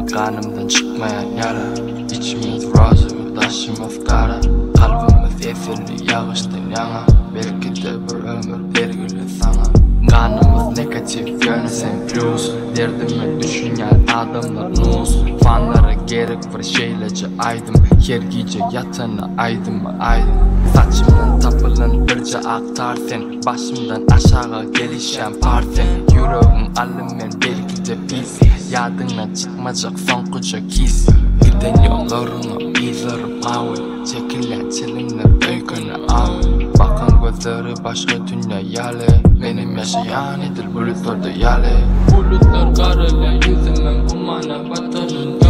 kanımdan çıkmayan yara. İçimiz razı ve taşımız kara. Kalbimiz esirli yağıştan yana. Belki de bir ömür vergili sana. Kanımız negatif yönü sen plus. Derdimi düşünen adamlar nus. Fanlara gerek bir şeylece aydım. Her gece yatana aydım mı aydım. Saçımdan tapılan birce aktar sen. Başımdan aşağı gelişen parten. Yüreğim alımmen belki de pis. Yadından çıkmayacak sonkuca kis. Giden yollarını izlerim mavi. Çekilen çilimler öykünü al. Bakan gözleri başka dünya yale. Benim yaşayan edil bulutlarda yale. Bulutlar karayla yüzümün kumana batanında.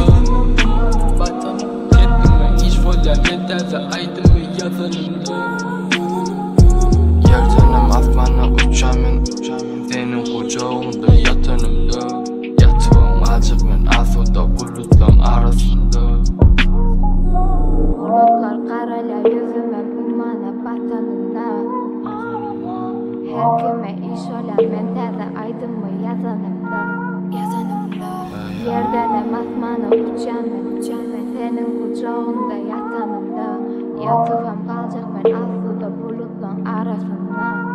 Kendime iş folyan yeterse aydımı yazanımda. Yerdenim asmana uçamın. Senin kucağında yatanımda. Yatığım acık ben asuda bulutların arasında. Bulutlar karayla yüzümün kumana batanında. Her kime iş olan ben teze aydımı yazanımda. Yerdenim asmana uçamın. Senin kucağında yatanımda. Yatığım kalacak ben asuda bulutların arasında.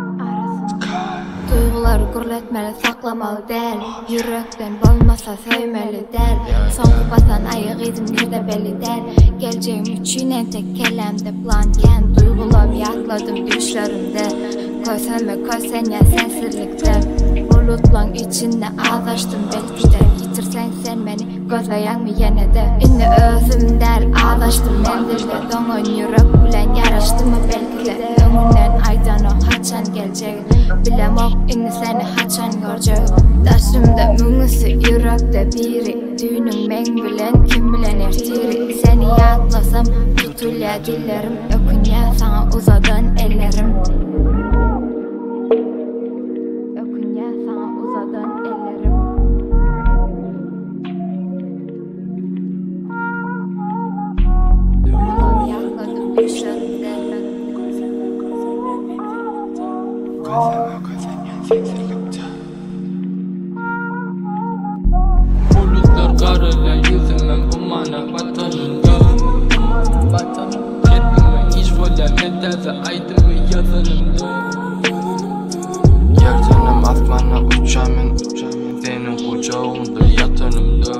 Duyguları gürletmeli saklamalı değil. Yürekten olmasa sevmeli değil. Son basan ayık izim nerede belli değil. Geleceğim için tek kelamda planken. Duygularımı yatladım düşlerimde. Koysana koysan ya sensizlikte. Bulutların içinde ağlaştım belki de. Yitirsen sen beni gözleyen mi yine de. İnni özüm der ağlaştım mendilde. Donun yürek bilen yarıştı mı belki de. Önünden aydan o haçan gelecek. Bilem ok inni seni haçan görecek. Taşımda müngüsü yürekte biri. Düğünün men bilen kim bilen ertiri. Seni yatlasam tutulya dillerim. Ökünya sana uzadan ellerim. Ökünya sana uzadan ellerim. Duygularımı yakladım düşlerimde. Bulutlar karayla yüzümün kumana batanında. Kendime iş folyan yeterse aydımı yazanımda. Yerdenim asmana uçamın. Senin kucağında yatanımda.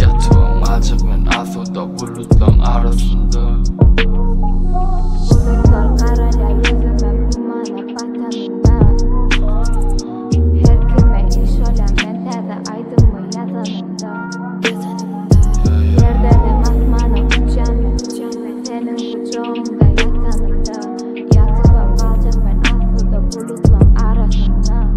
Yatığım acık ben asuda bulutların arasında. Bulutlar karayla yüzümün kumana batanında. Her kime iş olan ben teze aydımı yazanımda. Yerdenim asmana uçamın. Senin kucağında yatanımda. Yatığım kalacak ben asuda bulutların arasında.